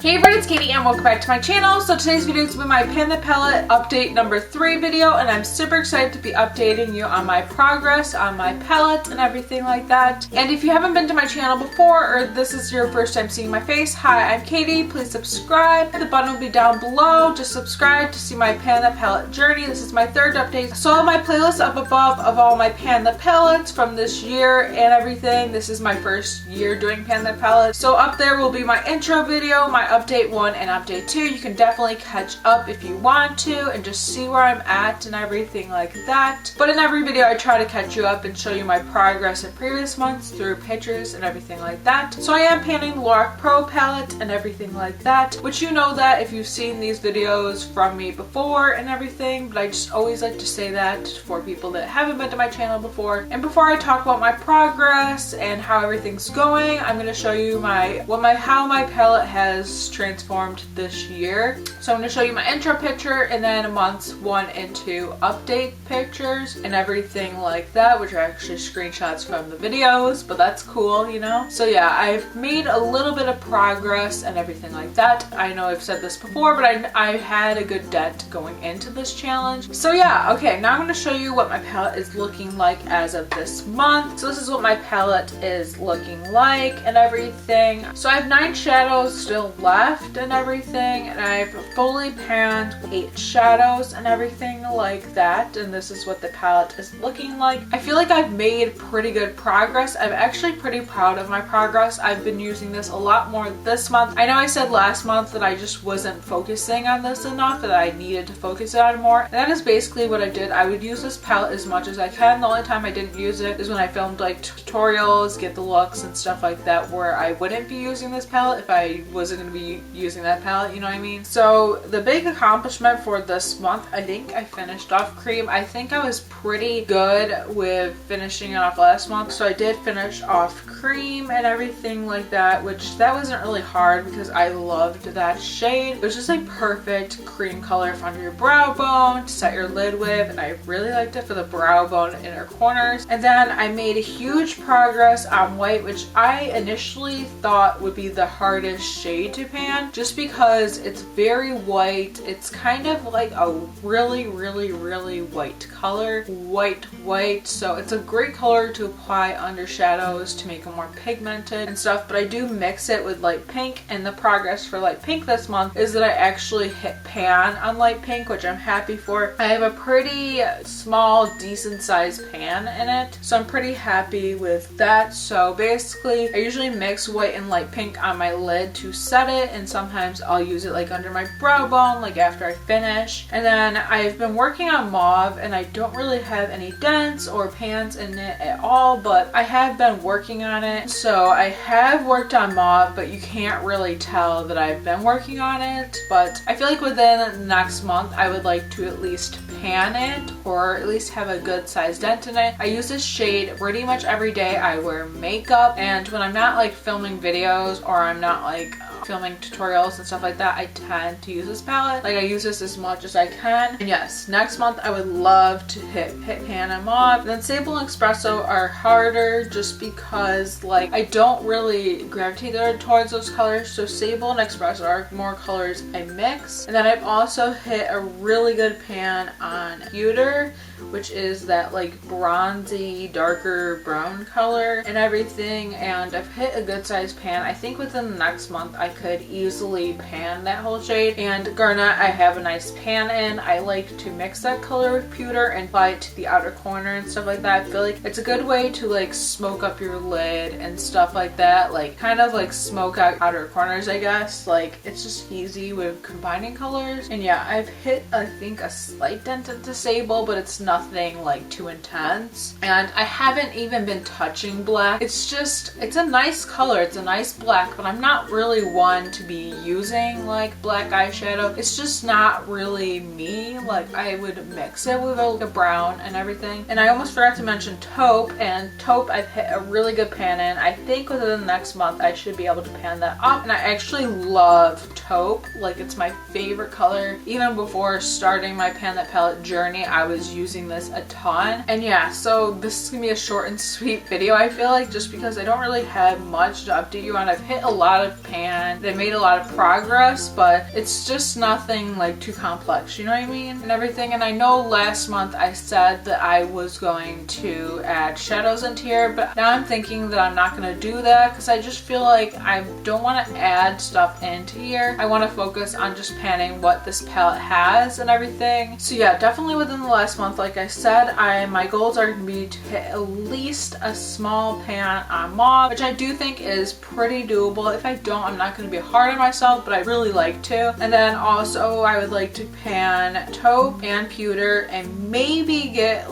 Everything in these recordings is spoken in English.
Hey everybody, it's Katie and welcome back to my channel. So today's video is going to be my Pan the Palette update number 3 video, and I'm super excited to be updating you on my progress on my palette and everything like that. And if you haven't been to my channel before, or this is your first time seeing my face, hi, I'm Katie. Please subscribe. The button will be down below. Just subscribe to see my Pan the Palette journey. This is my 3rd update. So all my playlists up above of all my Pan the Palettes from this year and everything. This is my first year doing Pan the Palette. So up there will be my intro video, my update 1 and update 2. You can definitely catch up if you want to and just see where I'm at and everything like that. But in every video I try to catch you up and show you my progress in previous months through pictures and everything like that. So I am panning the Lorac Pro palette and everything like that, which you know that if you've seen these videos from me before and everything, but I just always like to say that for people that haven't been to my channel before. And before I talk about my progress and how everything's going, I'm going to show you how my palette has transformed this year. So I'm going to show you my intro picture and then months 1 and 2 update pictures and everything like that, which are actually screenshots from the videos, but that's cool, you know? So yeah, I've made a little bit of progress and everything like that. I know I've said this before, but I had a good dent going into this challenge. So yeah, okay, now I'm going to show you what my palette is looking like as of this month. So this is what my palette is looking like and everything. So I have 9 shadows still left and everything, and I've fully panned 8 shadows and everything like that, and this is what the palette is looking like. I feel like I've made pretty good progress. I'm actually pretty proud of my progress. I've been using this a lot more this month. I know I said last month that I just wasn't focusing on this enough, that I needed to focus on it more, and that is basically what I did. I would use this palette as much as I can. The only time I didn't use it is when I filmed like tutorials, get the looks and stuff like that, where I wouldn't be using this palette if I wasn't going to be using that palette, you know what I mean? So the big accomplishment for this month, I think I finished off cream. I think I was pretty good with finishing it off last month, so I did finish off cream and everything like that, which that wasn't really hard because I loved that shade. It was just like perfect cream color for under your brow bone to set your lid with, and I really liked it for the brow bone inner corners. And then I made a huge progress on white, which I initially thought would be the hardest shade to pan, just because it's very white. It's kind of like a really white color, white, so it's a great color to apply under shadows to make them more pigmented and stuff. But I do mix it with light pink, and the progress for light pink this month is that I actually hit pan on light pink, which I'm happy for. I have a pretty small, decent sized pan in it, so I'm pretty happy with that. So basically I usually mix white and light pink on my lid to set it, and sometimes I'll use it like under my brow bone, like after I finish. And then I've been working on mauve, and I don't really have any dents or pans in it at all, but I have been working on it. So I have worked on mauve, but you can't really tell that I've been working on it. But I feel like within the next month I would like to at least pan it, or at least have a good sized dent in it. I use this shade pretty much every day I wear makeup, and when I'm not like filming videos or I'm not like filming tutorials and stuff like that, I tend to use this palette. Like I use this as much as I can. And yes, next month I would love to hit pan and mauve. And then Sable and Espresso are harder just because like I don't really gravitate towards those colors. So Sable and Espresso are more colors I mix. And then I've also hit a really good pan on Pewter, which is that like bronzy, darker brown color and everything. And I've hit a good sized pan. I think within the next month I could easily pan that whole shade. And Garnet I have a nice pan in. I like to mix that color with Pewter and apply it to the outer corner and stuff like that. I feel like it's a good way to like smoke up your lid and stuff like that, like kind of like smoke out outer corners, I guess. Like it's just easy with combining colors. And yeah, I've hit I think a slight dent into Sable, but it's nothing like too intense. And I haven't even been touching black. It's a nice color, it's a nice black, but I'm not really one to be using like black eyeshadow. It's just not really me. Like I would mix it with a brown and everything. And I almost forgot to mention taupe, and taupe I've hit a really good pan in. I think within the next month I should be able to pan that up, and I actually love taupe Taupe. Like, it's my favorite color. Even before starting my Pan That Palette journey, I was using this a ton. And yeah, so this is gonna be a short and sweet video, I feel like, just because I don't really have much to update you on. I've hit a lot of pan, I've made a lot of progress, but it's just nothing like too complex, you know what I mean? And everything. And I know last month I said that I was going to add shadows into here, but now I'm thinking that I'm not gonna do that because I just feel like I don't want to add stuff into here. I want to focus on just panning what this palette has and everything. So yeah, definitely within the last month, like I said, my goals are going to be to hit at least a small pan on mauve, which I do think is pretty doable. If I don't, I'm not going to be hard on myself, but I really like to. And then also I would like to pan taupe and pewter and maybe get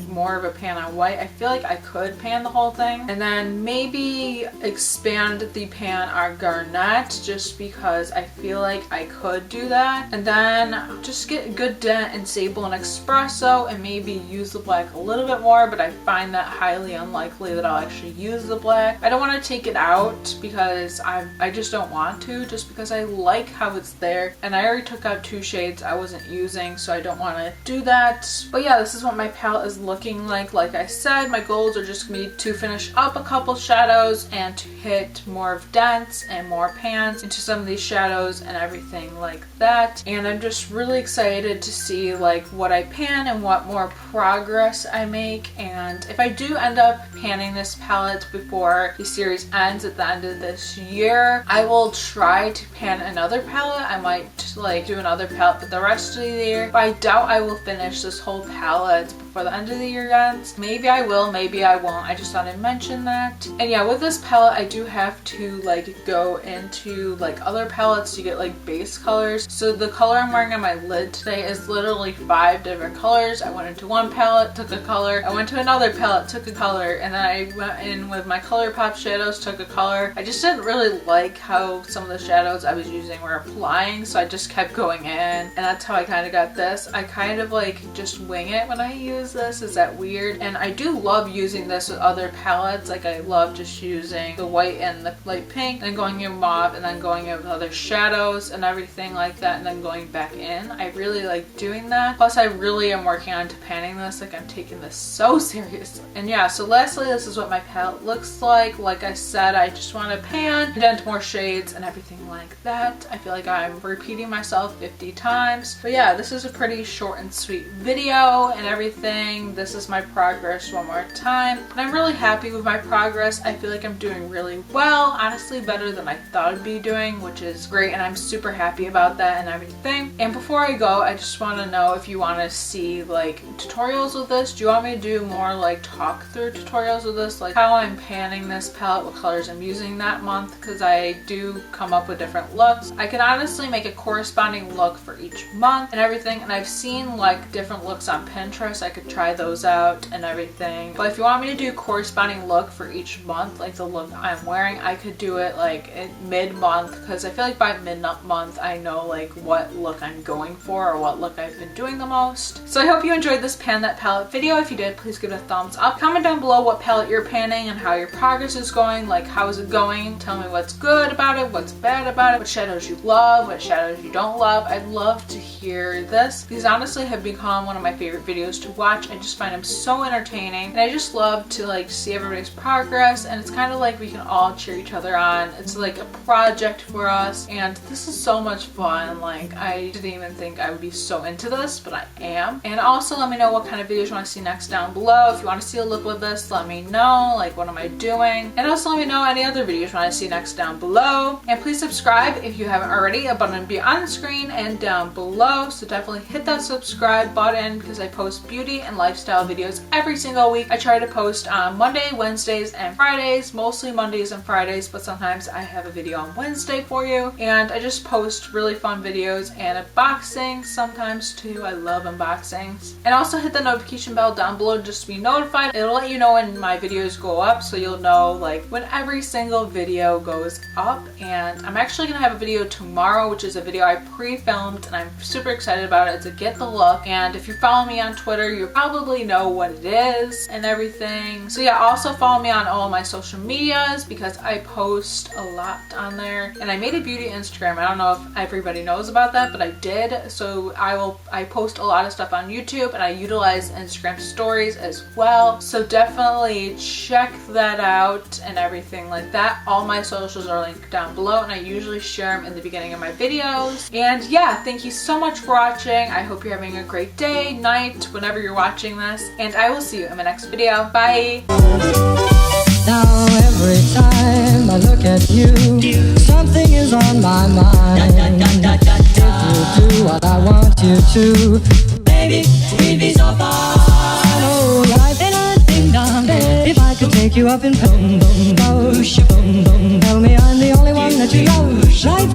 more of a pan on white. I feel like I could pan the whole thing. And then maybe expand the pan on garnet just because I feel like I could do that. And then just get a good dent in sable and espresso and maybe use the black a little bit more, but I find that highly unlikely that I'll actually use the black. I don't want to take it out because I just don't want to, just because I like how it's there. And I already took out 2 shades I wasn't using, so I don't want to do that. But yeah, this is what my palette is looking like. Like I said, my goals are just going to be to finish up a couple shadows and to hit more of dents and more pans into some of these shadows and everything like that. And I'm just really excited to see like what I pan and what more progress I make. And if I do end up panning this palette before the series ends at the end of this year, I will try to pan another palette. I might like do another palette for the rest of the year, but I doubt I will finish this whole palette before the end of the year ends. Maybe I will, maybe I won't. I just thought I'd mention that. And yeah, with this palette I do have to like go into like other palettes to get like base colors. So the color I'm wearing on my lid today is literally 5 different colors. I went into one palette, took a color, I went to another palette, took a color, and then I went in with my ColourPop shadows, took a color. I just didn't really like how some of the shadows I was using were applying, so I just kept going in, and that's how I kind of got this. I kind of like just wing it when I use this. Is that weird? And I do love using this with other palettes. Like I love just using the white and the light pink, then going in mauve, and then going in with other shadows and everything like that, and then going back in. I really like doing that. Plus I really am working on panning this. Like I'm taking this so seriously. And yeah, so lastly, this is what my palette looks like. Like I said, I just want to pan, dent more shades and everything like that. I feel like I'm repeating myself 50 times. But yeah, this is a pretty short and sweet video and everything. This is my progress one more time. And I'm really happy with my progress. I feel like I'm doing really well. Honestly, better than I thought I'd be doing, which is great. And I'm super happy about that and everything. And before I go, I just want to know if you want to see like tutorials with this. Do you want me to do more like talk through tutorials with this? Like how I'm panning this palette, what colors I'm using that month, because I do come up with different looks. I can honestly make a corresponding look for each month and everything. And I've seen like different looks on Pinterest. I could try those out and everything. But if you want me to do corresponding look for each month, like the look I'm wearing, I could do it like mid-month, because I feel like by mid-month I know like what look I'm going for or what look I've been doing the most. So I hope you enjoyed this Pan That Palette video. If you did, please give it a thumbs up. Comment down below what palette you're panning and how your progress is going. Like how is it going? Tell me what's good about it, what's bad about it, what shadows you love, what shadows you don't love. I'd love to hear this. These honestly have become one of my favorite videos to watch. I just find them so entertaining, and I just love to like see everybody's progress, and it's kind of like we can all cheer each other on. It's like a project for us, and this is so much fun. Like I didn't even think I would be so into this, but I am. And also let me know what kind of videos you want to see next down below. If you want to see a look with this, let me know. Like what am I doing? And also let me know any other videos you want to see next down below. And please subscribe if you haven't already. A button will be on the screen and down below, so definitely hit that subscribe button because I post beauty and lifestyle videos every single week. I try to post on Monday, Wednesdays, and Fridays, mostly Mondays and Fridays, but sometimes I have a video on Wednesday for you. And I just post really fun videos and unboxings sometimes too. I love unboxings. And also hit the notification bell down below just to be notified. It'll let you know when my videos go up, so you'll know like when every single video goes up. And I'm actually gonna have a video tomorrow, which is a video I pre-filmed and I'm super excited about it. It's a get the look. And if you follow me on Twitter, you'll probably know what it is and everything. So yeah, also follow me on all my social medias because I post a lot on there. And I made a beauty Instagram. I don't know if everybody knows about that, but I did. So I post a lot of stuff on YouTube, and I utilize Instagram stories as well. So definitely check that out and everything like that. All my socials are linked down below, and I usually share them in the beginning of my videos. And yeah, thank you so much for watching. I hope you're having a great day, night, whenever you're watching this, and I will see you in my next video. Bye! Now every time I look at you, something is on my mind. If you do what I want you to, baby, we'd be so far. Oh, life in a ding-dong. If I could take you up in boom, boom, boom, boom, boom, tell me I'm the only one that you know. Life